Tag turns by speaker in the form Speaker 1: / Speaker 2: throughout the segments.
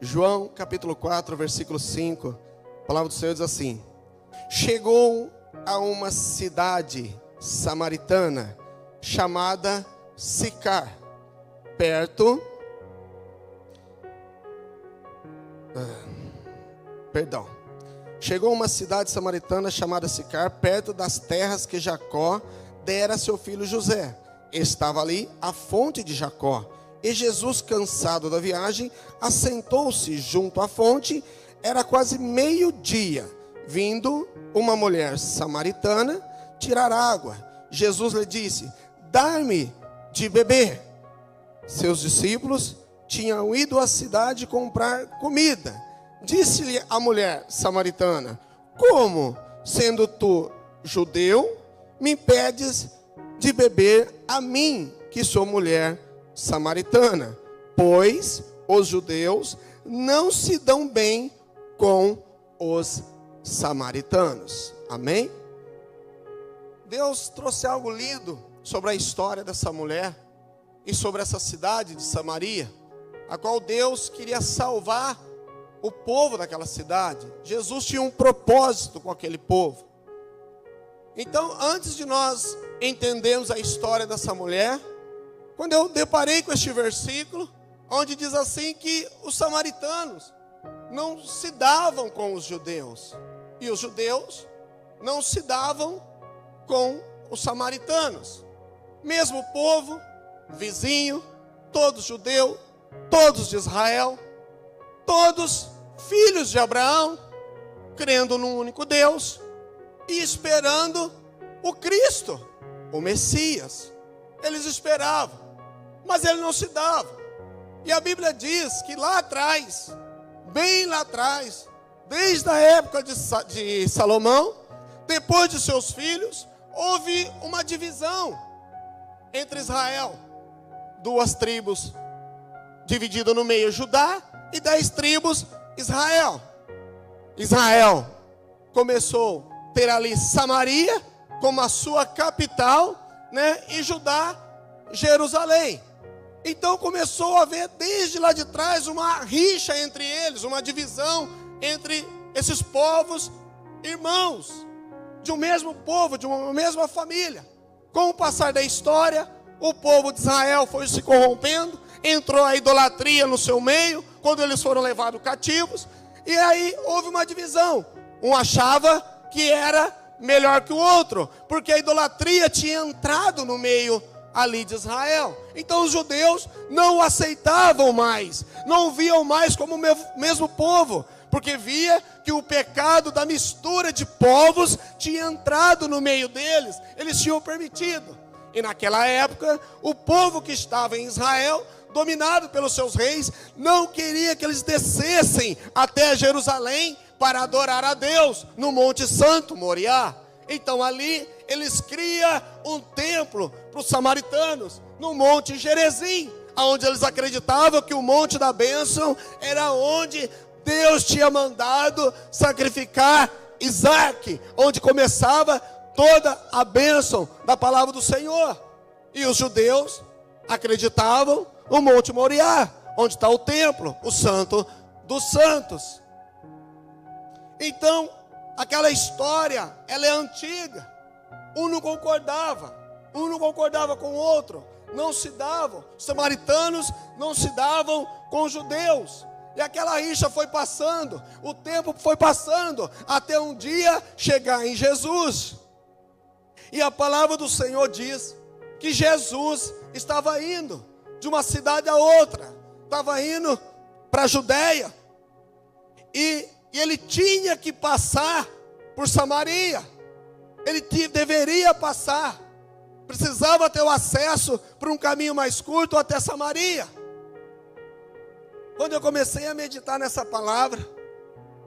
Speaker 1: João capítulo 4, versículo 5, a palavra do Senhor diz assim: chegou a uma cidade samaritana chamada Sicar, Chegou a uma cidade samaritana chamada Sicar, perto das terras que Jacó dera a seu filho José. Estava ali a fonte de Jacó. E Jesus, cansado da viagem, assentou-se junto à fonte. Era quase meio-dia. Vindo uma mulher samaritana tirar água, Jesus lhe disse: dá-me de beber. Seus discípulos tinham ido à cidade comprar comida. Disse-lhe a mulher samaritana: como, sendo tu judeu, me pedes de beber a mim, que sou mulher samaritana? Pois os judeus não se dão bem com os samaritanos. Amém? Deus trouxe algo lindo sobre a história dessa mulher e sobre essa cidade de Samaria, a qual Deus queria salvar o povo daquela cidade. Jesus tinha um propósito com aquele povo. Então, antes de nós entendermos a história dessa mulher, quando eu deparei com este versículo, onde diz assim que os samaritanos não se davam com os judeus, e os judeus não se davam com os samaritanos. Mesmo povo, vizinho, todos judeus, todos de Israel, todos filhos de Abraão, crendo num único Deus e esperando o Cristo, o Messias. Eles esperavam, mas ele não se dava. E a Bíblia diz que lá atrás, bem lá atrás, desde a época de Salomão, depois de seus filhos, houve uma divisão entre Israel. 2 tribos divididas no meio, Judá, e 10 tribos, Israel. Israel começou a ter ali Samaria como a sua capital, e Judá, Jerusalém. Então começou a haver desde lá de trás uma rixa entre eles, uma divisão entre esses povos irmãos, de um mesmo povo, de uma mesma família. Com o passar da história, o povo de Israel foi se corrompendo, entrou a idolatria no seu meio, quando eles foram levados cativos, e aí houve uma divisão. Um achava que era melhor que o outro, porque a idolatria tinha entrado no meio ali de Israel. Então os judeus não o aceitavam mais, não o viam mais como o mesmo povo, porque via que o pecado da mistura de povos tinha entrado no meio deles, eles tinham permitido. E naquela época, o povo que estava em Israel, dominado pelos seus reis, não queria que eles descessem até Jerusalém para adorar a Deus no Monte Santo, Moriá. Então ali eles criam um templo para os samaritanos no Monte Gerizim, onde eles acreditavam que o Monte da Bênção era onde Deus tinha mandado sacrificar Isaac, onde começava toda a bênção da palavra do Senhor. E os judeus acreditavam no Monte Moriá, onde está o templo, o Santo dos Santos. Então, aquela história, ela é antiga. Um não concordava com o outro, não se davam. Os samaritanos não se davam com os judeus. E aquela rixa foi passando, o tempo foi passando, até um dia chegar em Jesus. E a palavra do Senhor diz que Jesus estava indo de uma cidade a outra, estava indo para a Judéia, e ele tinha que passar por Samaria. Ele deveria passar, precisava ter o acesso por um caminho mais curto até Samaria. Quando eu comecei a meditar nessa palavra,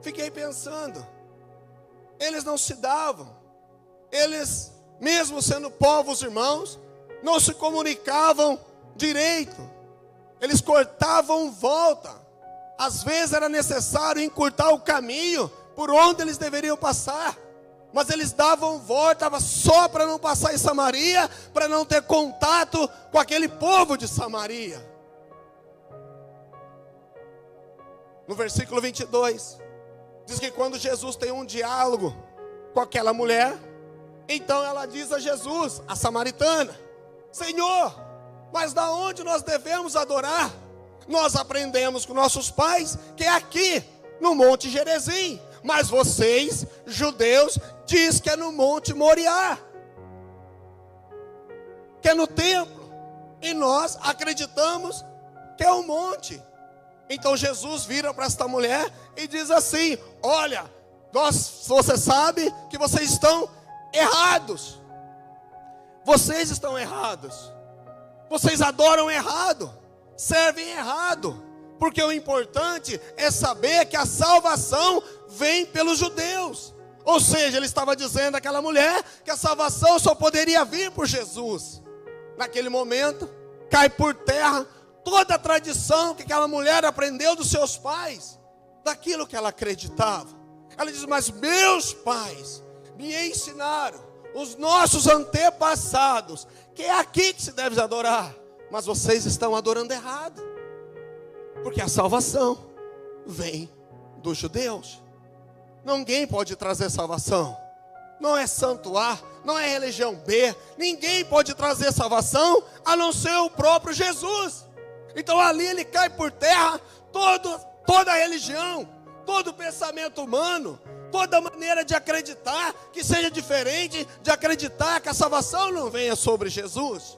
Speaker 1: fiquei pensando, eles não se davam, eles, mesmo sendo povos irmãos, não se comunicavam direito, eles cortavam volta. Às vezes era necessário encurtar o caminho por onde eles deveriam passar, mas eles davam volta só para não passar em Samaria, para não ter contato com aquele povo de Samaria. no versículo 22, diz que quando Jesus tem um diálogo com aquela mulher, então ela diz a Jesus, a samaritana: Senhor, mas da onde nós devemos adorar? Nós aprendemos com nossos pais que é aqui, no Monte Gerizim, mas vocês, judeus, diz que é no Monte Moriá, que é no templo, e nós acreditamos que é um monte. Então Jesus vira para esta mulher e diz assim: olha, você sabe que vocês estão errados. Vocês estão errados. Vocês adoram errado, servem errado. Porque o importante é saber que a salvação vem pelos judeus. Ou seja, ele estava dizendo àquela mulher que a salvação só poderia vir por Jesus. Naquele momento, cai por terra toda a tradição que aquela mulher aprendeu dos seus pais, daquilo que ela acreditava. Ela diz: mas meus pais me ensinaram, os nossos antepassados, que é aqui que se deve adorar, mas vocês estão adorando errado, porque a salvação vem dos judeus. Ninguém pode trazer salvação, não é santo A, não é religião B, ninguém pode trazer salvação a não ser o próprio Jesus. Então ali ele cai por terra toda a religião, todo o pensamento humano, toda maneira de acreditar que seja diferente de acreditar que a salvação não venha sobre Jesus.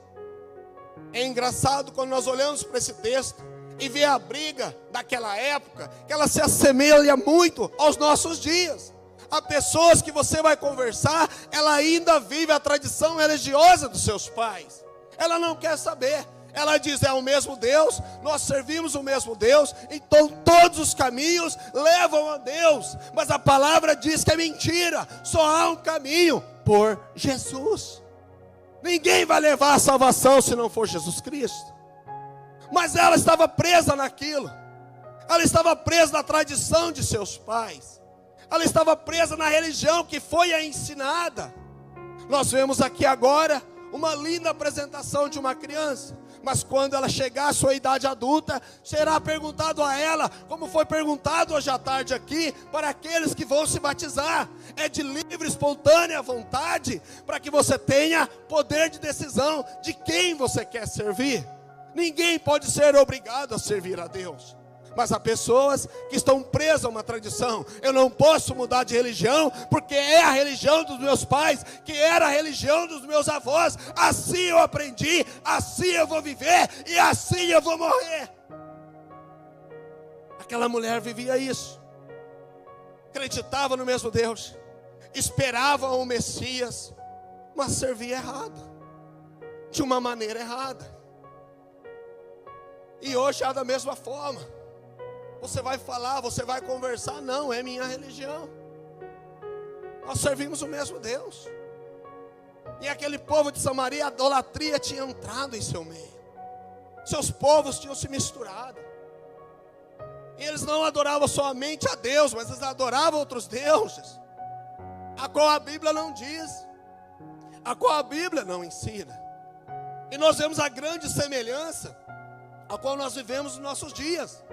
Speaker 1: É engraçado quando nós olhamos para esse texto e vê a briga daquela época, que ela se assemelha muito aos nossos dias. Há pessoas que você vai conversar, ela ainda vive a tradição religiosa dos seus pais. Ela não quer saber. Ela diz: é o mesmo Deus, nós servimos o mesmo Deus, então todos os caminhos levam a Deus. Mas a palavra diz que é mentira, só há um caminho, por Jesus. Ninguém vai levar a salvação se não for Jesus Cristo. Mas ela estava presa naquilo, ela estava presa na tradição de seus pais, ela estava presa na religião que foi a ensinada. Nós vemos aqui agora uma linda apresentação de uma criança, mas quando ela chegar à sua idade adulta, será perguntado a ela, como foi perguntado hoje à tarde aqui, para aqueles que vão se batizar: é de livre, espontânea vontade, para que você tenha poder de decisão de quem você quer servir. Ninguém pode ser obrigado a servir a Deus, mas há pessoas que estão presas a uma tradição. Eu não posso mudar de religião, porque é a religião dos meus pais, que era a religião dos meus avós. Assim eu aprendi, assim eu vou viver e assim eu vou morrer. Aquela mulher vivia isso, acreditava no mesmo Deus, esperava o Messias, mas servia errado, de uma maneira errada. E hoje é da mesma forma. Você vai falar, você vai conversar: não, é minha religião. Nós servimos o mesmo Deus. E aquele povo de Samaria, a idolatria tinha entrado em seu meio. Seus povos tinham se misturado. E eles não adoravam somente a Deus, mas eles adoravam outros deuses, a qual a Bíblia não diz, a qual a Bíblia não ensina. E nós vemos a grande semelhança a qual nós vivemos nos nossos dias,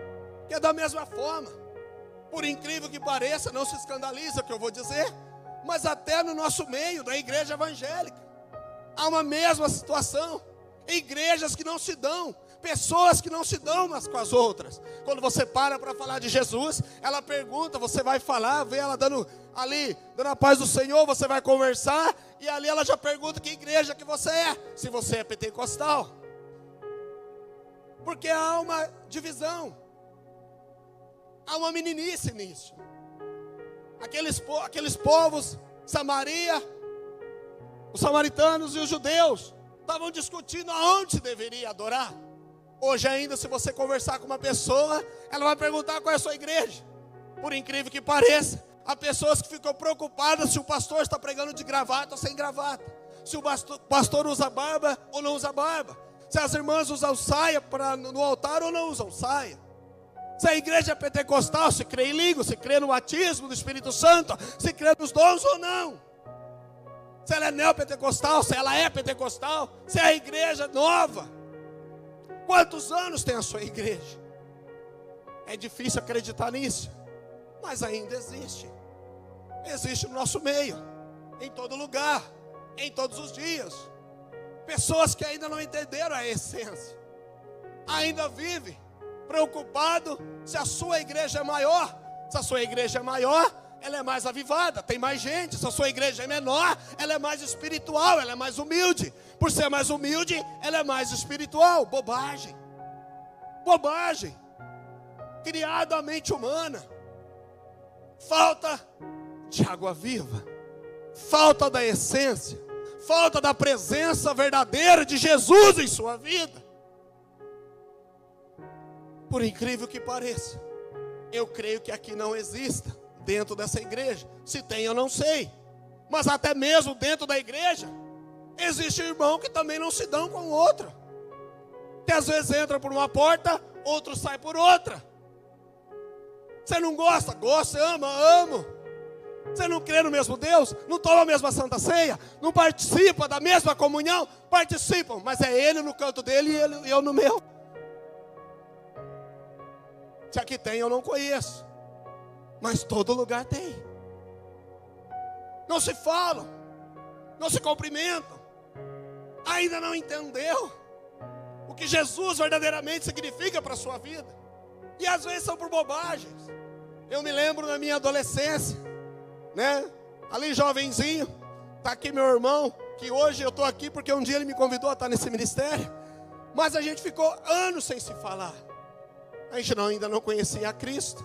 Speaker 1: que é da mesma forma. Por incrível que pareça, não se escandaliza o que eu vou dizer, mas até no nosso meio, da igreja evangélica, há uma mesma situação. Igrejas que não se dão, pessoas que não se dão umas com as outras. Quando você para falar de Jesus, ela pergunta, você vai falar, vê ela dando a paz do Senhor, você vai conversar, e ali ela já pergunta que igreja que você é, se você é pentecostal. Porque há uma divisão, há uma meninice nisso. Aqueles povos, Samaria, os samaritanos e os judeus, estavam discutindo aonde se deveria adorar. Hoje ainda, se você conversar com uma pessoa, ela vai perguntar qual é a sua igreja. Por incrível que pareça, há pessoas que ficam preocupadas se o pastor está pregando de gravata ou sem gravata, se o pastor usa barba ou não usa barba, se as irmãs usam saia no altar ou não usam saia, se a igreja é pentecostal, se crê em línguas, se crê no batismo do Espírito Santo, se crê nos dons ou não, se ela é neopentecostal, se ela é pentecostal, se é a igreja nova. Quantos anos tem a sua igreja? É difícil acreditar nisso, mas ainda existe. Existe no nosso meio, em todo lugar, em todos os dias. Pessoas que ainda não entenderam a essência, ainda vivem preocupado se a sua igreja é maior. Se a sua igreja é maior, ela é mais avivada, tem mais gente. Se a sua igreja é menor, ela é mais espiritual, ela é mais humilde. Por ser mais humilde, ela é mais espiritual. Bobagem. Bobagem. Criado à mente humana. Falta de água viva. Falta da essência. Falta da presença verdadeira de Jesus em sua vida. Por incrível que pareça, eu creio que aqui não exista dentro dessa igreja. Se tem, eu não sei. Mas até mesmo dentro da igreja, existe irmão que também não se dão com o outro. Que às vezes entra por uma porta, outro sai por outra. Você não gosta? Gosta, ama, amo. Você não crê no mesmo Deus? Não toma a mesma Santa Ceia? Não participa da mesma comunhão? Participam, mas é ele no canto dele e eu no meu. Se aqui tem, eu não conheço. Mas todo lugar tem. Não se falam, não se cumprimentam. Ainda não entendeu o que Jesus verdadeiramente significa para a sua vida. E às vezes são por bobagens. Eu me lembro na minha adolescência, né? Ali jovenzinho, está aqui meu irmão, que hoje eu estou aqui porque um dia ele me convidou a estar nesse ministério. Mas a gente ficou anos sem se falar. A gente ainda não conhecia a Cristo.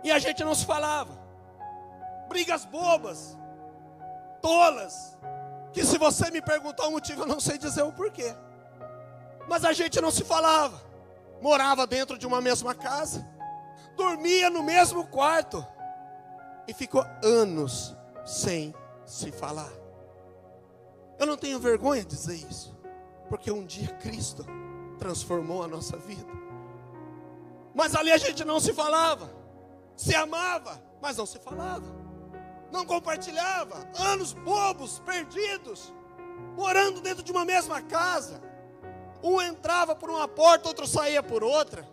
Speaker 1: E a gente não se falava. Brigas bobas, tolas, que se você me perguntar o motivo, eu não sei dizer o porquê. Mas a gente não se falava. Morava dentro de uma mesma casa, dormia no mesmo quarto, e ficou anos sem se falar. Eu não tenho vergonha de dizer isso, porque um dia Cristo transformou a nossa vida. Mas ali a gente não se falava, se amava, mas não se falava, não compartilhava. Anos bobos, perdidos, morando dentro de uma mesma casa. Um entrava por uma porta, outro saía por outra.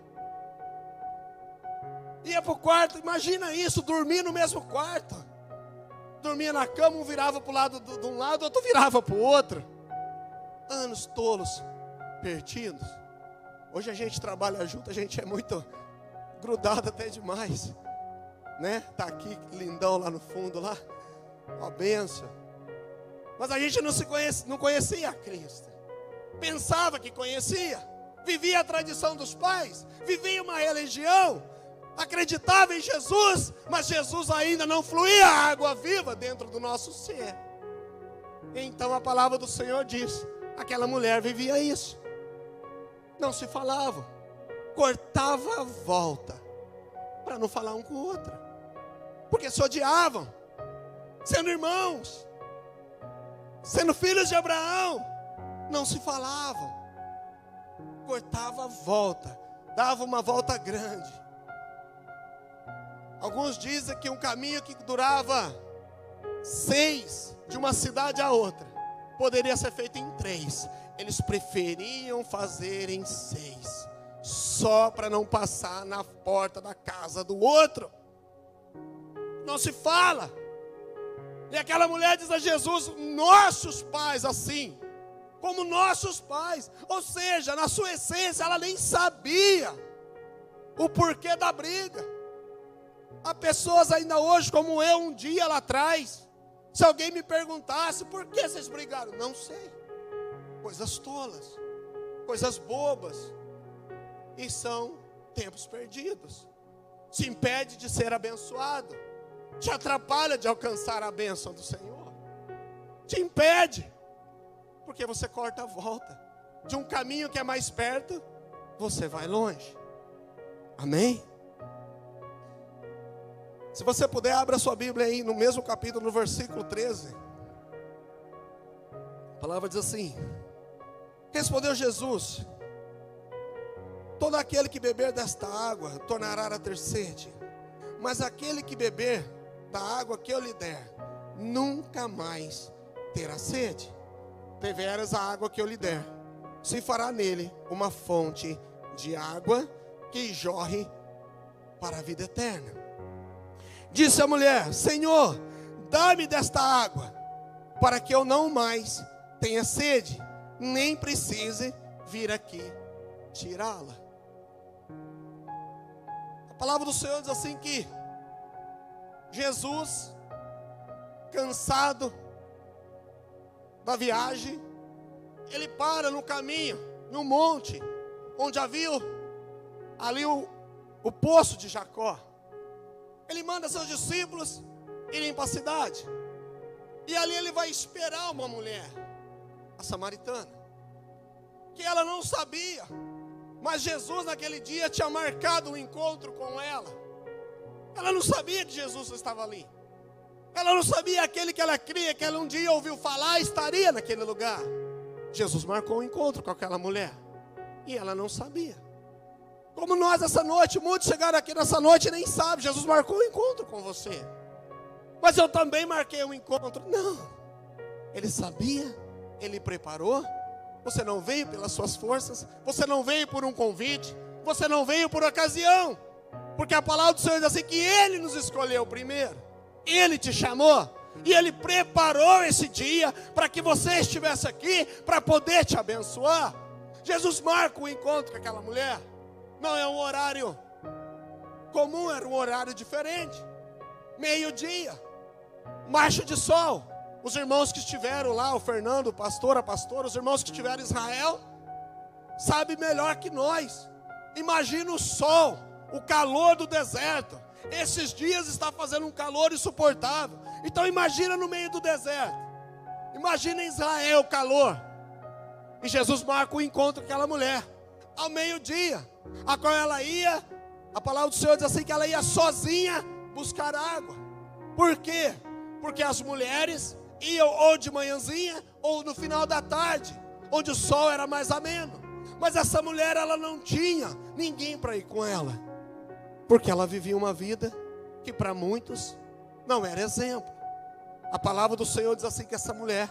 Speaker 1: Ia para o quarto, imagina isso, dormir no mesmo quarto. Dormia na cama, um virava para o lado de um lado, outro virava para o outro. Anos tolos, perdidos. Hoje a gente trabalha junto, a gente é muito grudado até demais, né? Tá aqui lindão lá no fundo lá, uma benção. Mas a gente não conhecia a Cristo. Pensava que conhecia, vivia a tradição dos pais, vivia uma religião, acreditava em Jesus, mas Jesus ainda não fluía a água viva dentro do nosso ser. Então a palavra do Senhor diz: aquela mulher vivia isso. Não se falavam, cortava a volta para não falar um com o outro, porque se odiavam, sendo irmãos, sendo filhos de Abraão, não se falavam, cortava a volta, dava uma volta grande. Alguns dizem que um caminho que durava 6 de uma cidade a outra, poderia ser feito em 3. Eles preferiam fazer em 6, só para não passar na porta da casa do outro. Não se fala. E aquela mulher diz a Jesus: nossos pais assim, como nossos pais. Ou seja, na sua essência, ela nem sabia o porquê da briga. Há pessoas ainda hoje, como eu um dia lá atrás, se alguém me perguntasse: por que vocês brigaram? Não sei. Coisas tolas, coisas bobas, e são tempos perdidos. Te impede de ser abençoado, te atrapalha de alcançar a bênção do Senhor, te impede, porque você corta a volta de um caminho que é mais perto, você vai longe. Amém? Se você puder, abra sua Bíblia aí no mesmo capítulo, no versículo 13. A palavra diz assim: respondeu Jesus: todo aquele que beber desta água tornará a ter sede, mas aquele que beber da água que eu lhe der, nunca mais terá sede. Deveras a água que eu lhe der, se fará nele uma fonte de água que jorre para a vida eterna. Disse a mulher: Senhor, dá-me desta água, para que eu não mais tenha sede, nem precise vir aqui tirá-la. A palavra do Senhor diz assim que Jesus, cansado da viagem, ele para no caminho, no monte, onde havia ali o poço de Jacó. Ele manda seus discípulos irem para a cidade, e ali ele vai esperar uma mulher, a samaritana, que ela não sabia, mas Jesus naquele dia tinha marcado um encontro com ela. Ela não sabia que Jesus estava ali. Ela não sabia aquele que ela cria, que ela um dia ouviu falar, estaria naquele lugar. Jesus marcou um encontro com aquela mulher, e ela não sabia. Como nós essa noite, muitos chegaram aqui nessa noite e nem sabem. Jesus marcou um encontro com você. Mas eu também marquei um encontro. Não, ele sabia, ele preparou. Você não veio pelas suas forças, você não veio por um convite, você não veio por ocasião, porque a palavra do Senhor diz assim, que Ele nos escolheu primeiro, Ele te chamou, e Ele preparou esse dia, para que você estivesse aqui, para poder te abençoar. Jesus marca o encontro com aquela mulher, não é um horário comum, era um horário diferente, meio-dia, baixo de sol. Os irmãos que estiveram lá, o Fernando, o pastor, a pastora, os irmãos que estiveram em Israel, sabem melhor que nós. Imagina o sol, o calor do deserto. Esses dias está fazendo um calor insuportável. Então imagina no meio do deserto. Imagina em Israel o calor. E Jesus marca o encontro com aquela mulher, ao meio-dia, a qual ela ia, a palavra do Senhor diz assim, que ela ia sozinha buscar água. Por quê? Porque as mulheres iam ou de manhãzinha ou no final da tarde, onde o sol era mais ameno. Mas essa mulher, ela não tinha ninguém para ir com ela, porque ela vivia uma vida que para muitos não era exemplo. A palavra do Senhor diz assim, que essa mulher,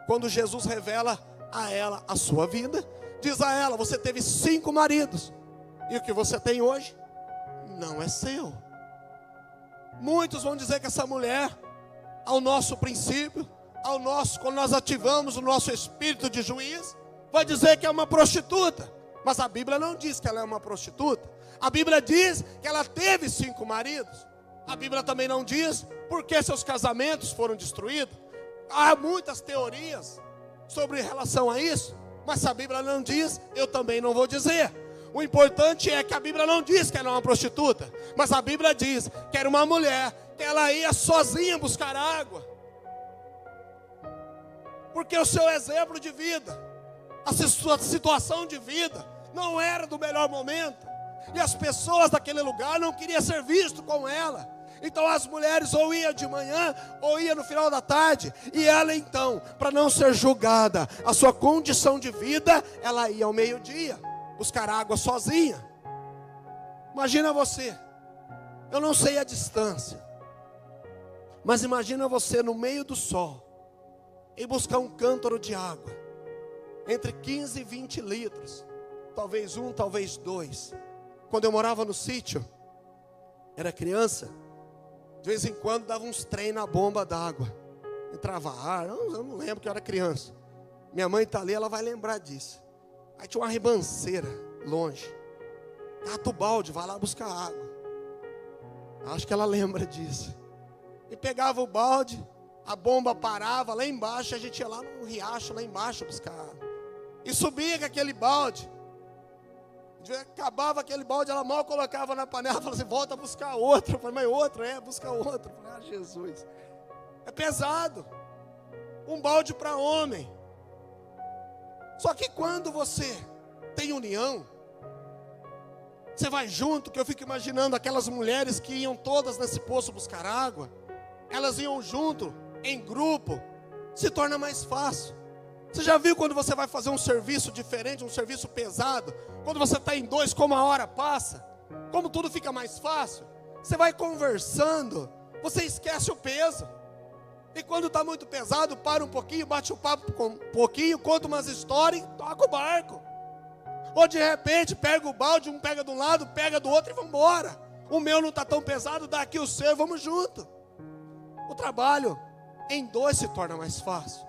Speaker 1: quando Jesus revela a ela a sua vida, diz a ela: você teve 5 maridos, e o que você tem hoje não é seu. Muitos vão dizer que essa mulher, ao nosso princípio, quando nós ativamos o nosso espírito de juiz, vai dizer que é uma prostituta. Mas a Bíblia não diz que ela é uma prostituta. A Bíblia diz que ela teve 5 maridos. A Bíblia também não diz por que seus casamentos foram destruídos. Há muitas teorias sobre relação a isso, mas se a Bíblia não diz, eu também não vou dizer. O importante é que a Bíblia não diz que ela é uma prostituta, mas a Bíblia diz que era uma mulher, que ela ia sozinha buscar água, porque o seu exemplo de vida, a sua situação de vida não era do melhor momento, e as pessoas daquele lugar não queriam ser vistas com ela. Então as mulheres ou iam de manhã ou iam no final da tarde, e ela então, para não ser julgada a sua condição de vida, ela ia ao meio-dia buscar água sozinha. Imagina você, eu não sei a distância, mas imagina você no meio do sol, e buscar um cântaro de água, entre 15 e 20 litros, talvez 1, talvez 2. Quando eu morava no sítio, era criança, de vez em quando dava uns trem na bomba d'água, entrava ar, eu não lembro, que eu era criança. Minha mãe está ali, ela vai lembrar disso. Aí tinha uma ribanceira longe, cata o balde, vai lá buscar água. Acho que ela lembra disso. E pegava o balde, a bomba parava lá embaixo, a gente ia lá no riacho, lá embaixo buscar água. E subia com aquele balde. Acabava aquele balde, ela mal colocava na panela, falava assim: volta a buscar outro. Eu falei: mas outro? Busca outro. Eu falei: Jesus, é pesado. Um balde para homem. Só que quando você tem união, você vai junto, que eu fico imaginando aquelas mulheres que iam todas nesse poço buscar água, elas iam junto, em grupo, se torna mais fácil. Você já viu quando você vai fazer um serviço diferente, um serviço pesado, quando você está em 2, como a hora passa, como tudo fica mais fácil? Você vai conversando, você esquece o peso. E quando está muito pesado, para um pouquinho, bate o papo um pouquinho, conta umas histórias e toca o barco. Ou de repente pega o balde, um pega de um lado, pega do outro e vamos embora. O meu não está tão pesado, dá aqui o seu, vamos junto. O trabalho em dois se torna mais fácil.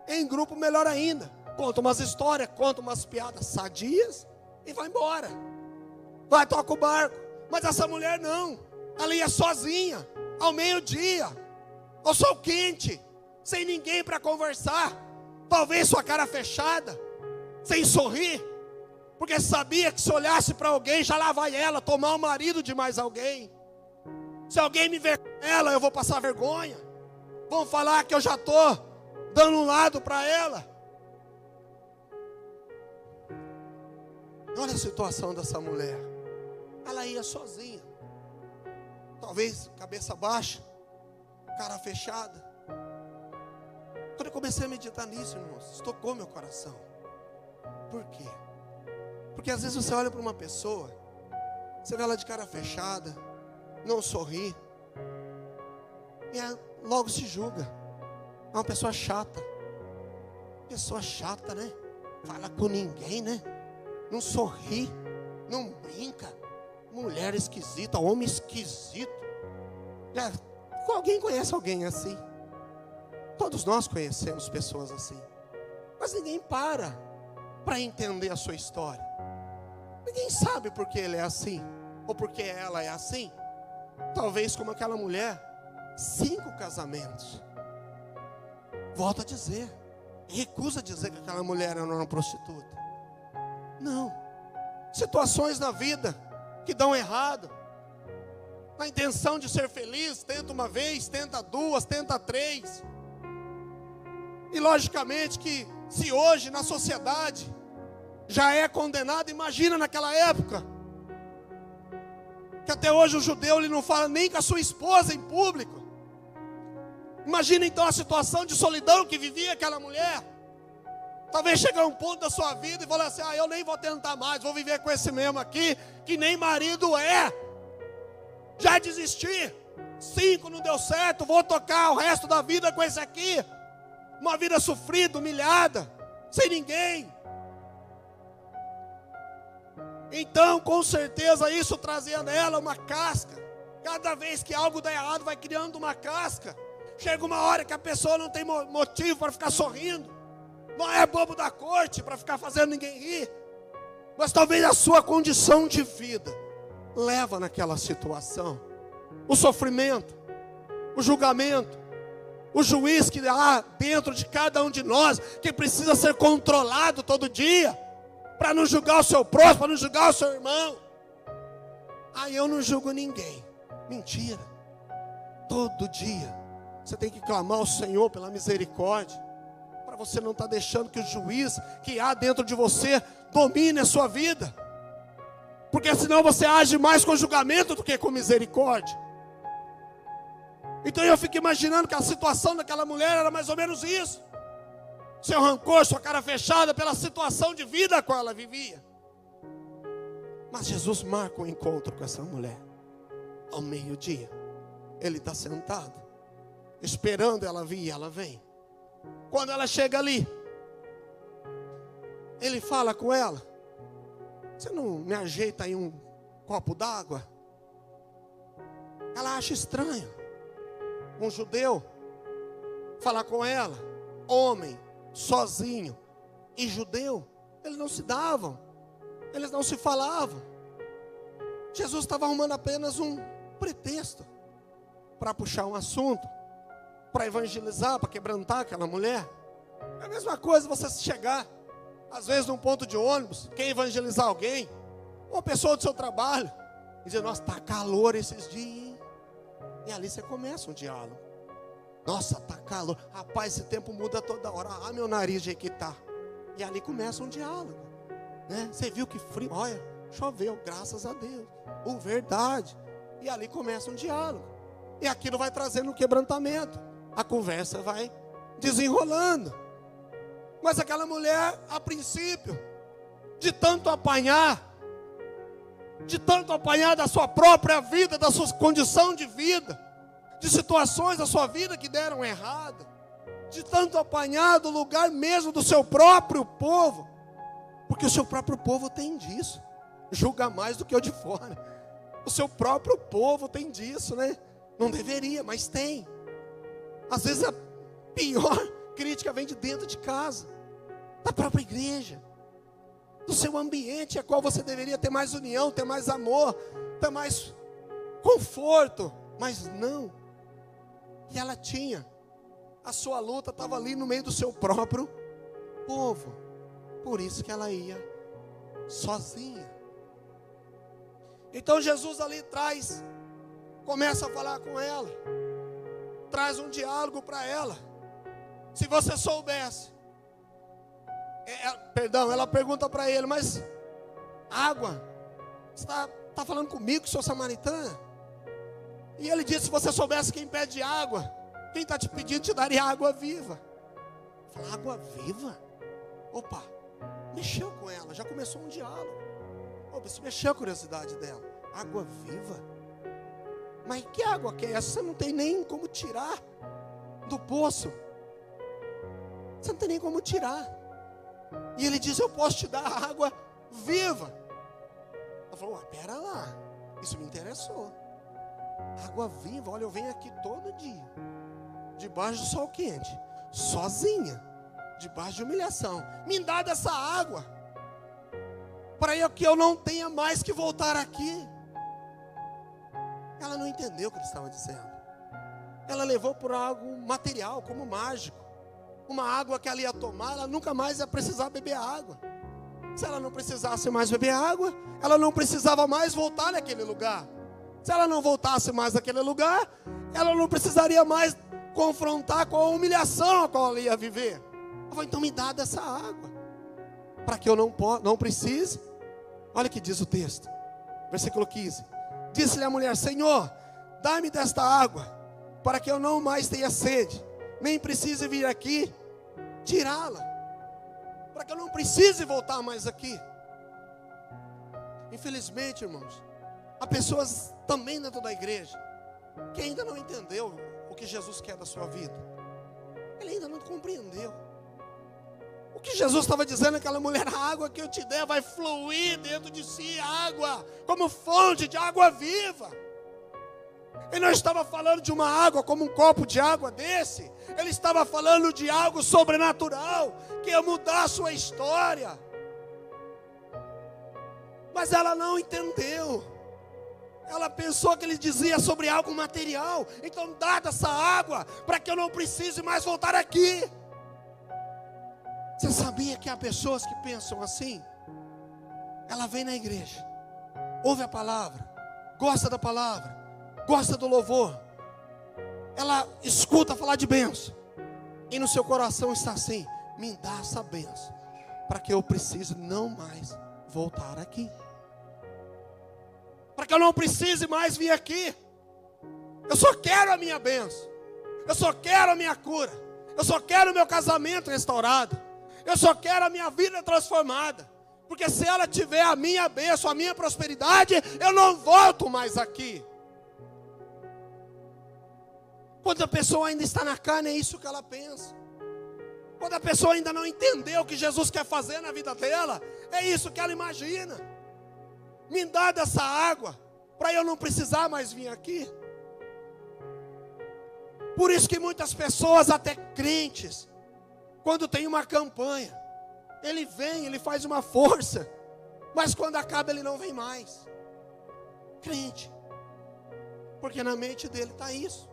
Speaker 1: Em grupo melhor ainda. Conta umas histórias, conta umas piadas sadias e vai embora. Vai, toca o barco. Mas essa mulher não. Ela ia sozinha, ao meio-dia, ao sol quente, sem ninguém para conversar. Talvez sua cara fechada, sem sorrir. Porque sabia que se olhasse para alguém, já lá vai ela tomar o marido de mais alguém. Se alguém me ver com ela, eu vou passar vergonha. Vão falar que eu já estou dando um lado para ela. Olha a situação dessa mulher. Ela ia sozinha. Talvez cabeça baixa, cara fechada. Quando eu comecei a meditar nisso, irmãos, tocou meu coração. Por quê? Porque às vezes você olha para uma pessoa, você vê ela de cara fechada, não sorri, e logo se julga. É uma pessoa chata. Pessoa chata, né? Fala com ninguém, né? Não sorri, não brinca. Mulher esquisita, homem esquisito. Alguém conhece alguém assim? Todos nós conhecemos pessoas assim. Mas ninguém para entender a sua história. Ninguém sabe por que ele é assim, ou por que ela é assim. Talvez como aquela mulher, 5 casamentos. Volto a dizer, recusa dizer que aquela mulher era uma prostituta. Não. Situações na vida que dão errado. Na intenção de ser feliz, tenta uma vez, tenta 2, tenta 3. E logicamente que se hoje na sociedade já é condenado, imagina naquela época. Que até hoje o judeu ele não fala nem com a sua esposa em público. Imagina então a situação de solidão que vivia aquela mulher. Talvez chegue a um ponto da sua vida e fale assim: eu nem vou tentar mais, vou viver com esse mesmo aqui, que nem marido é. Já desisti, 5 não deu certo, vou tocar o resto da vida com esse aqui. Uma vida sofrida, humilhada, sem ninguém. Então, com certeza, isso trazia nela uma casca. Cada vez que algo dá errado, vai criando uma casca. Chega uma hora que a pessoa não tem motivo para ficar sorrindo. Não é bobo da corte para ficar fazendo ninguém rir. Mas talvez a sua condição de vida leva naquela situação. O sofrimento, o julgamento, o juiz que há dentro de cada um de nós, que precisa ser controlado todo dia, para não julgar o seu próximo, para não julgar o seu irmão. Eu não julgo ninguém. Mentira. Todo dia você tem que clamar ao Senhor pela misericórdia, para você não estar deixando que o juiz que há dentro de você domine a sua vida, porque senão você age mais com julgamento do que com misericórdia. Então eu fico imaginando que a situação daquela mulher era mais ou menos isso. Seu rancor, sua cara fechada pela situação de vida a qual ela vivia. Mas Jesus marca um encontro com essa mulher. Ao meio-dia, ele está sentado, esperando ela vir, e ela vem. Quando ela chega ali, ele fala com ela: você não me ajeita aí um copo d'água? Ela acha estranho um judeu falar com ela, homem, sozinho, e judeu. Eles não se davam, eles não se falavam. Jesus estava arrumando apenas um pretexto para puxar um assunto, para evangelizar, para quebrantar aquela mulher. É a mesma coisa você chegar, às vezes num ponto de ônibus, quer evangelizar alguém, uma pessoa do seu trabalho, e dizer: nossa, está calor esses dias, hein? E ali você começa um diálogo. Nossa, está calor. Rapaz, esse tempo muda toda hora. Meu nariz de que está. E ali começa um diálogo, né? Você viu que frio? Olha, choveu, graças a Deus. Verdade. E ali começa um diálogo. E aquilo vai trazendo um quebrantamento. A conversa vai desenrolando. Mas aquela mulher, a princípio, de tanto apanhar da sua própria vida, da sua condição de vida, de situações da sua vida que deram errado, de tanto apanhar do lugar mesmo do seu próprio povo, Porque o seu próprio povo tem disso. Julga mais do que o de fora. O seu próprio povo tem disso, né? Não deveria, mas tem. Às vezes a pior crítica vem de dentro de casa, da própria igreja, do seu ambiente, a qual você deveria ter mais união, ter mais amor, ter mais conforto. Mas não. E ela tinha. A sua luta estava ali no meio do seu próprio povo. Por isso que ela ia sozinha. Então Jesus ali começa a falar com ela. Traz um diálogo para ela. Se você soubesse. Ela pergunta para ele, mas água? Você está falando comigo, senhor samaritana? E ele disse, se você soubesse quem pede água, quem está te pedindo te daria água viva. Fala, água viva? Opa, mexeu com ela, já começou um diálogo. Opa, isso mexeu a curiosidade dela. Água viva? Mas que água que é essa? Você não tem nem como tirar do poço. Você não tem nem como tirar. E ele diz, eu posso te dar água viva. Ela falou, pera lá, isso me interessou. Água viva, olha, eu venho aqui todo dia, debaixo do sol quente, sozinha, debaixo de humilhação. Me dá dessa água, para que eu não tenha mais que voltar aqui. Ela não entendeu o que ele estava dizendo. Ela levou por algo material, como mágico. Uma água que ela ia tomar, ela nunca mais ia precisar beber água. Se ela não precisasse mais beber água, ela não precisava mais voltar naquele lugar. Se ela não voltasse mais naquele lugar, ela não precisaria mais confrontar com a humilhação a qual ela ia viver. Ela falou, então me dá dessa água, para que eu não precise. Olha o que diz o texto, versículo 15. Disse-lhe a mulher, Senhor, dá-me desta água, para que eu não mais tenha sede, nem precise vir aqui tirá-la, para que eu não precise voltar mais aqui. Infelizmente, irmãos, há pessoas também dentro da igreja que ainda não entendeu o que Jesus quer da sua vida. Ele ainda não compreendeu. O que Jesus estava dizendo, aquela mulher, a água que eu te der vai fluir dentro de si, água, como fonte de água viva. Ele não estava falando de uma água como um copo de água desse. Ele estava falando de algo sobrenatural, que ia mudar a sua história. Mas ela não entendeu. Ela pensou que ele dizia sobre algo material. Então dá dessa água, para que eu não precise mais voltar aqui. Você sabia que há pessoas que pensam assim? Ela vem na igreja, ouve a palavra, gosta da palavra, gosta do louvor, ela escuta falar de bênção, e no seu coração está assim, me dá essa bênção, para que eu precise não mais voltar aqui, para que eu não precise mais vir aqui. Eu só quero a minha bênção, eu só quero a minha cura, eu só quero o meu casamento restaurado, eu só quero a minha vida transformada. Porque se ela tiver a minha bênção, a minha prosperidade, eu não volto mais aqui. Quando a pessoa ainda está na carne, é isso que ela pensa. Quando a pessoa ainda não entendeu o que Jesus quer fazer na vida dela, é isso que ela imagina. Me dá dessa água, para eu não precisar mais vir aqui. Por isso que muitas pessoas, até crentes, quando tem uma campanha, ele vem, ele faz uma força, mas quando acaba ele não vem mais. Crente, porque na mente dele está isso.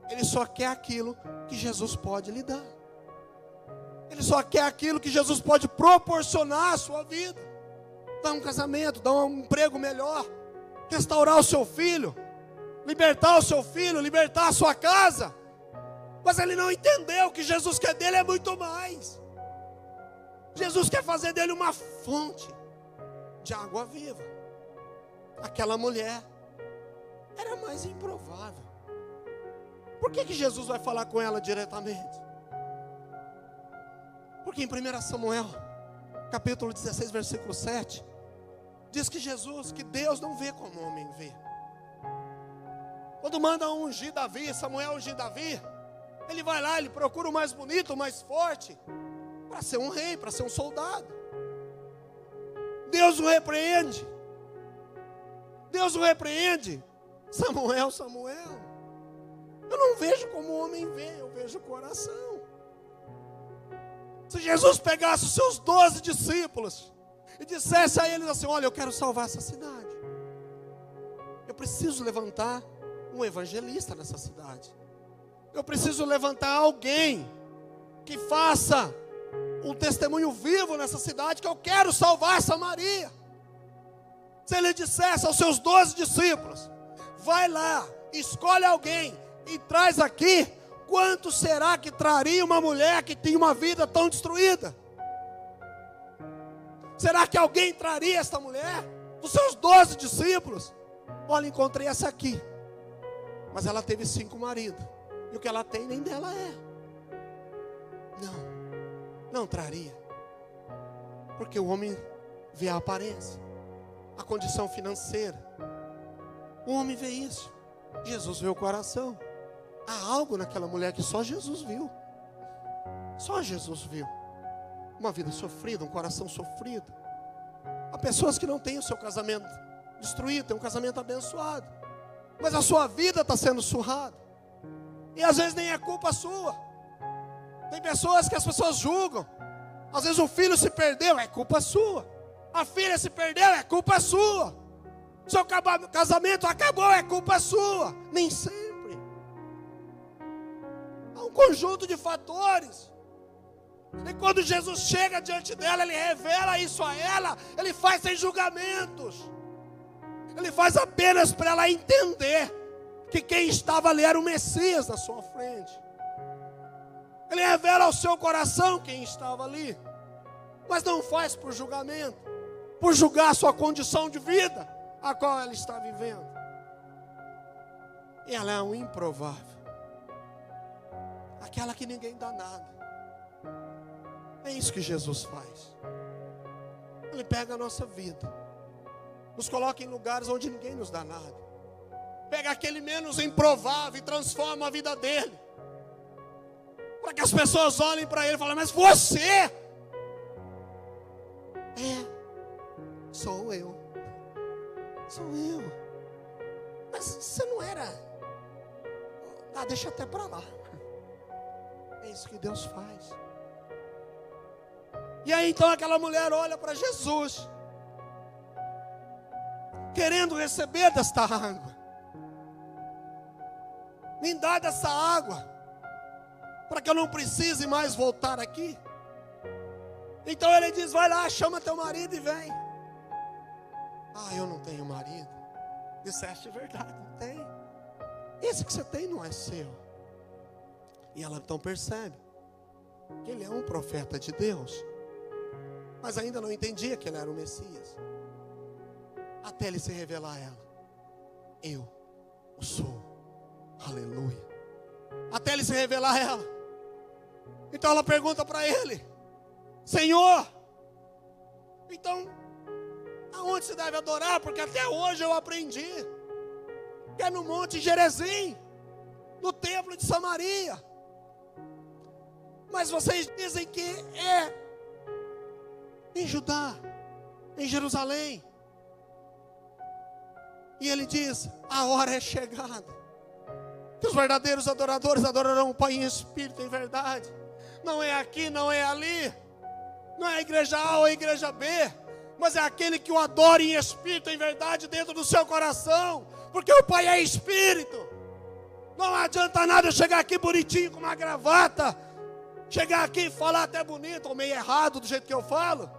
Speaker 1: Ele só quer aquilo que Jesus pode lhe dar. Ele só quer aquilo que Jesus pode proporcionar à sua vida. Dar um casamento, dar um emprego melhor, restaurar o seu filho, libertar o seu filho, libertar a sua casa. Mas ele não entendeu que Jesus quer dele é muito mais. Jesus quer fazer dele uma fonte de água viva. Aquela mulher era mais improvável. Por que Jesus vai falar com ela diretamente? Porque em 1 Samuel, capítulo 16, versículo 7, diz que Deus não vê como o homem vê. Quando manda ungir Davi, Samuel ungir Davi, ele vai lá, ele procura o mais bonito, o mais forte, para ser um rei, para ser um soldado. Deus o repreende. Deus o repreende. Samuel, Samuel. Eu não vejo como o homem vê, eu vejo o coração. Se Jesus pegasse os seus 12 discípulos e dissesse a eles assim: olha, eu quero salvar essa cidade. Eu preciso levantar um evangelista nessa cidade. Eu preciso levantar alguém que faça um testemunho vivo nessa cidade, que eu quero salvar Samaria. Se ele dissesse aos seus 12 discípulos: vai lá, escolhe alguém e traz aqui, quanto será que traria uma mulher que tinha uma vida tão destruída? Será que alguém traria esta mulher? Dos seus 12 discípulos? Olha, encontrei essa aqui, mas ela teve 5 maridos, e o que ela tem nem dela é. Não traria, porque o homem vê a aparência, a condição financeira. O homem vê isso. Jesus vê o coração. Há algo naquela mulher que só Jesus viu. Só Jesus viu. Uma vida sofrida, um coração sofrido. Há pessoas que não têm o seu casamento destruído, têm um casamento abençoado, mas a sua vida está sendo surrada. E às vezes nem é culpa sua. Tem pessoas que as pessoas julgam. Às vezes o filho se perdeu, é culpa sua. A filha se perdeu, é culpa sua. Seu casamento acabou, é culpa sua. Nem sempre. Há um conjunto de fatores. E quando Jesus chega diante dela, Ele revela isso a ela. Ele faz sem julgamentos. Ele faz apenas para ela entender que quem estava ali era o Messias na sua frente. Ele revela ao seu coração quem estava ali. Mas não faz por julgamento, por julgar a sua condição de vida, a qual ela está vivendo. E ela é um improvável. Aquela que ninguém dá nada. É isso que Jesus faz. Ele pega a nossa vida, nos coloca em lugares onde ninguém nos dá nada. Pega aquele menos improvável e transforma a vida dele. Para que as pessoas olhem para ele e falem: mas você... sou eu. Sou eu. Mas você não era... deixa até para lá. É isso que Deus faz. E aí então aquela mulher olha para Jesus, querendo receber desta água. Me dá dessa água, para que eu não precise mais voltar aqui. Então ele diz: vai lá, chama teu marido e vem. Eu não tenho marido. Disseste a verdade, não tem. Esse que você tem não é seu. E ela então percebe que ele é um profeta de Deus, mas ainda não entendia que ele era o Messias. Até ele se revelar a ela: eu o sou. Aleluia. Até ele se revelar a ela. Então ela pergunta para ele: Senhor, então aonde se deve adorar? Porque até hoje eu aprendi que é no Monte Gerizim, no templo de Samaria. Mas vocês dizem que é em Judá, em Jerusalém. E ele diz: a hora é chegada, que os verdadeiros adoradores adorarão o Pai em espírito e em verdade. Não é aqui, não é ali, não é a igreja A ou a igreja B, mas é aquele que o adora em espírito e em verdade dentro do seu coração, porque o Pai é espírito. Não adianta nada eu chegar aqui bonitinho com uma gravata, chegar aqui e falar até bonito ou meio errado do jeito que eu falo,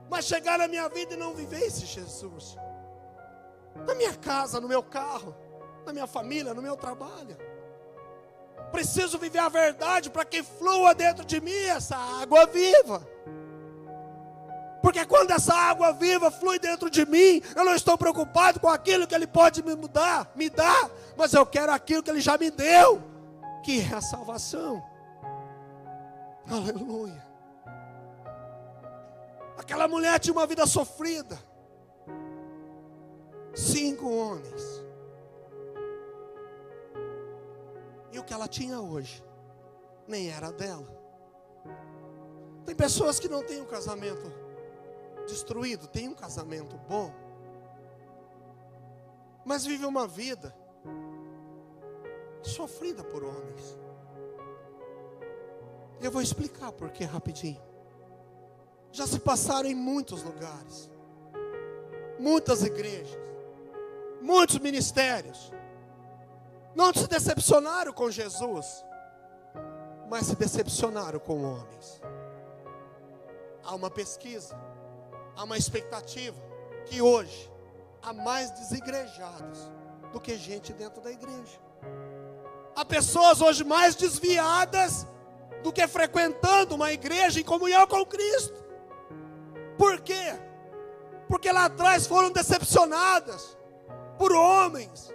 Speaker 1: mas chegar na minha vida e não viver esse Jesus, na minha casa, no meu carro, na minha família, no meu trabalho. Preciso viver a verdade para que flua dentro de mim essa água viva. Porque quando essa água viva flui dentro de mim, eu não estou preocupado com aquilo que Ele pode me dar, mas eu quero aquilo que Ele já me deu, que é a salvação. Aleluia. Aquela mulher tinha uma vida sofrida. 5 homens. E o que ela tinha hoje nem era dela. Tem pessoas que não têm um casamento destruído, tem um casamento bom, mas vive uma vida sofrida por homens. E eu vou explicar por que rapidinho. Já se passaram em muitos lugares, muitas igrejas, muitos ministérios, não se decepcionaram com Jesus, mas se decepcionaram com homens. Há uma pesquisa, há uma expectativa que hoje há mais desigrejados do que gente dentro da igreja. Há pessoas hoje mais desviadas do que frequentando uma igreja em comunhão com Cristo. Por quê? Porque lá atrás foram decepcionadas por homens.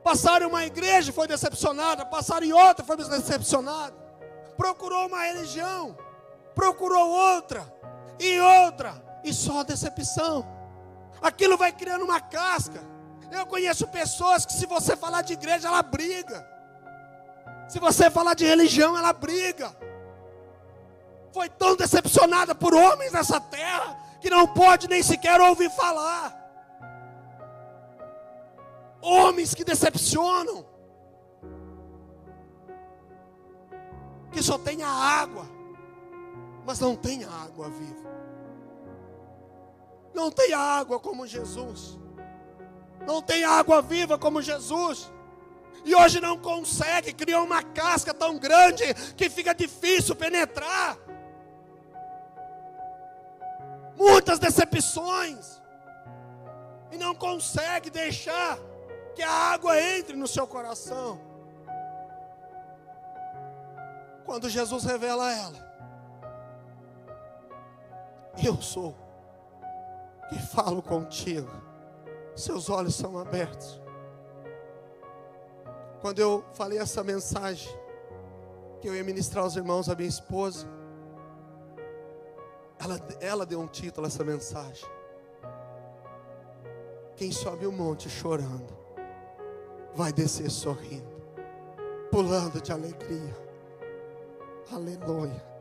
Speaker 1: Passaram em uma igreja e foi decepcionada, passaram em outra e foi decepcionada. Procurou uma religião, procurou outra, e só decepção. Aquilo vai criando uma casca. Eu conheço pessoas que, se você falar de igreja, ela briga. Se você falar de religião, ela briga. Foi tão decepcionada por homens nessa terra que não pode nem sequer ouvir falar. Homens que decepcionam, que só tem a água, mas não tem a água viva. Não tem a água como Jesus. Não tem água viva como Jesus. E hoje não consegue, criou uma casca tão grande que fica difícil penetrar. Muitas decepções. E não consegue deixar que a água entre no seu coração. Quando Jesus revela a ela: eu sou que falo contigo, seus olhos são abertos. Quando eu falei essa mensagem, que eu ia ministrar aos irmãos, a minha esposa, ela deu um título a essa mensagem: quem sobe o monte chorando, vai descer sorrindo, pulando de alegria. Aleluia.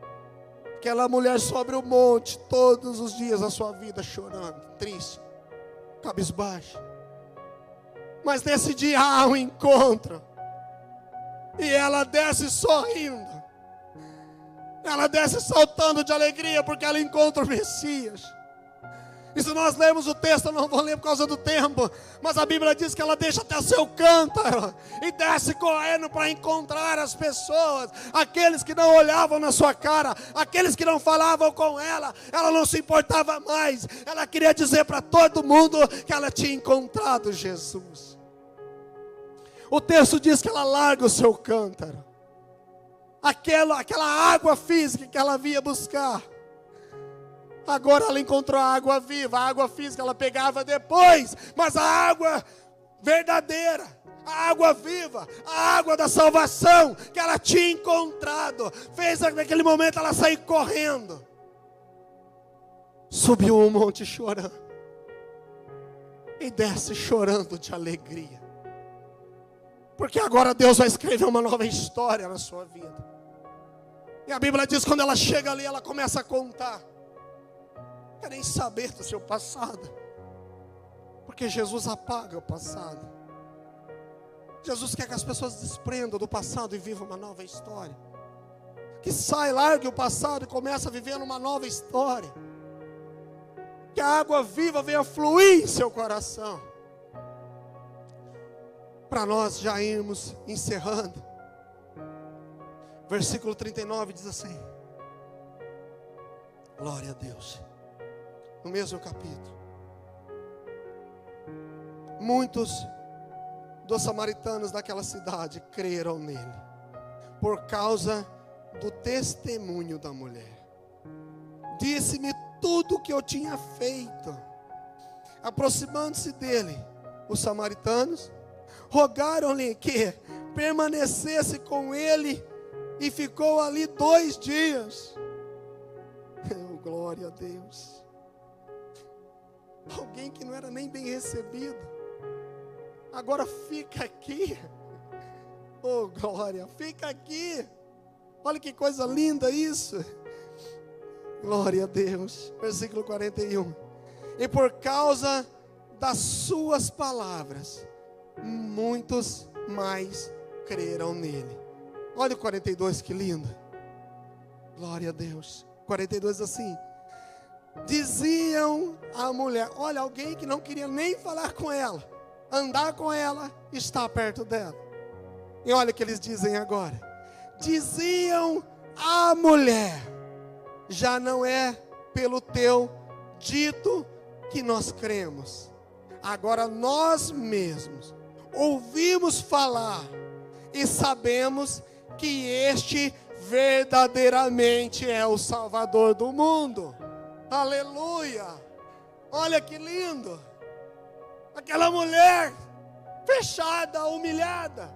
Speaker 1: Aquela mulher sobe o monte todos os dias da sua vida chorando, triste, cabisbaixo. Mas nesse dia há um encontro. E ela desce sorrindo. Ela desce saltando de alegria, porque ela encontra o Messias. E se nós lemos o texto, eu não vou ler por causa do tempo, mas a Bíblia diz que ela deixa até o seu cântaro e desce correndo para encontrar as pessoas, aqueles que não olhavam na sua cara, aqueles que não falavam com ela. Ela não se importava mais. Ela queria dizer para todo mundo que ela tinha encontrado Jesus. O texto diz que ela larga o seu cântaro, aquela água física que ela vinha buscar. Agora ela encontrou a água viva. A água física ela pegava depois, mas a água verdadeira, a água viva, a água da salvação que ela tinha encontrado, fez naquele momento ela sair correndo. Subiu um monte chorando e desce chorando de alegria, porque agora Deus vai escrever uma nova história na sua vida. E a Bíblia diz que quando ela chega ali, ela começa a contar. Não quer nem saber do seu passado, porque Jesus apaga o passado. Jesus quer que as pessoas desprendam do passado e vivam uma nova história. Que saia, largue o passado e comece a viver uma nova história. Que a água viva venha fluir em seu coração. Para nós já irmos encerrando. Versículo 39 diz assim. Glória a Deus. No mesmo capítulo. Muitos dos samaritanos daquela cidade creram nele, por causa do testemunho da mulher. Disse-me tudo o que eu tinha feito. Aproximando-se dele, os samaritanos rogaram-lhe que permanecesse com ele, e ficou ali 2 dias. Oh, glória a Deus. Alguém que não era nem bem recebido, agora fica aqui. Oh, glória, fica aqui. Olha que coisa linda isso. Glória a Deus. Versículo 41. E por causa das suas palavras, muitos mais creram nele. Olha o 42, que lindo. Glória a Deus. 42 assim: diziam a mulher, olha, alguém que não queria nem falar com ela, andar com ela, está perto dela. E olha o que eles dizem agora. Diziam a mulher: já não é pelo teu dito que nós cremos, agora nós mesmos ouvimos falar e sabemos que este verdadeiramente é o Salvador do mundo. Aleluia! Olha que lindo! Aquela mulher fechada, humilhada,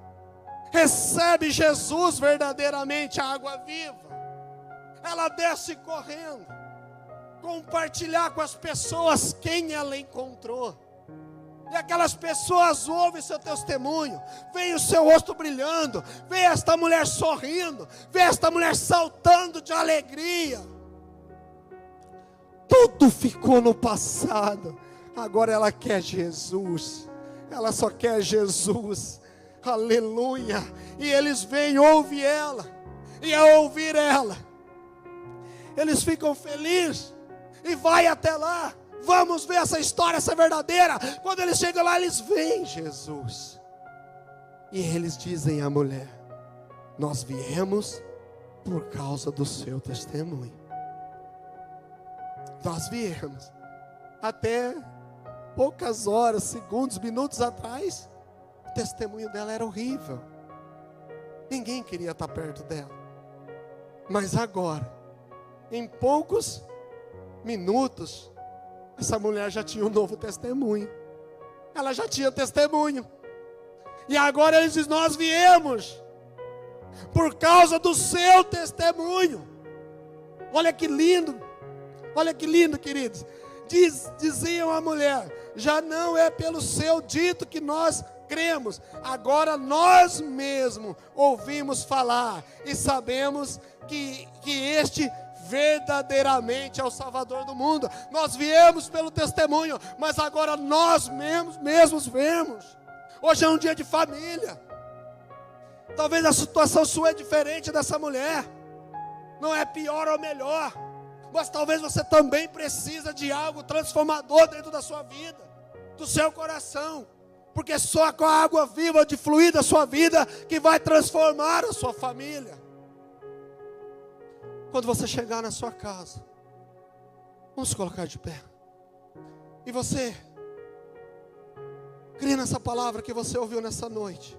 Speaker 1: recebe Jesus verdadeiramente, a água viva. Ela desce correndo, compartilhar com as pessoas quem ela encontrou. E aquelas pessoas ouvem seu testemunho, veem o seu rosto brilhando, vê esta mulher sorrindo, vê esta mulher saltando de alegria. Tudo ficou no passado, agora ela quer Jesus, ela só quer Jesus. Aleluia! E eles vêm, ouvem ela, e ao ouvir ela, eles ficam felizes, e vai até lá. Vamos ver essa história, essa verdadeira. Quando eles chegam lá, eles veem Jesus. E eles dizem à mulher: nós viemos por causa do seu testemunho. Nós viemos. Até poucas horas, segundos, minutos atrás, o testemunho dela era horrível. Ninguém queria estar perto dela. Mas agora, em poucos minutos, essa mulher já tinha um novo testemunho. Ela já tinha testemunho. E agora eles dizem: nós viemos por causa do seu testemunho. Olha que lindo. Olha que lindo, queridos. Diziam a mulher: já não é pelo seu dito que nós cremos, agora nós mesmos ouvimos falar e sabemos que este verdadeiramente é o Salvador do mundo. Nós viemos pelo testemunho, mas agora nós mesmos vemos. Hoje é um dia de família. Talvez a situação sua é diferente dessa mulher, não é pior ou melhor, mas talvez você também precisa de algo transformador dentro da sua vida, do seu coração, porque só com a água viva de fluir da sua vida que vai transformar a sua família. Quando você chegar na sua casa, vamos colocar de pé, e você crê nessa palavra que você ouviu nessa noite,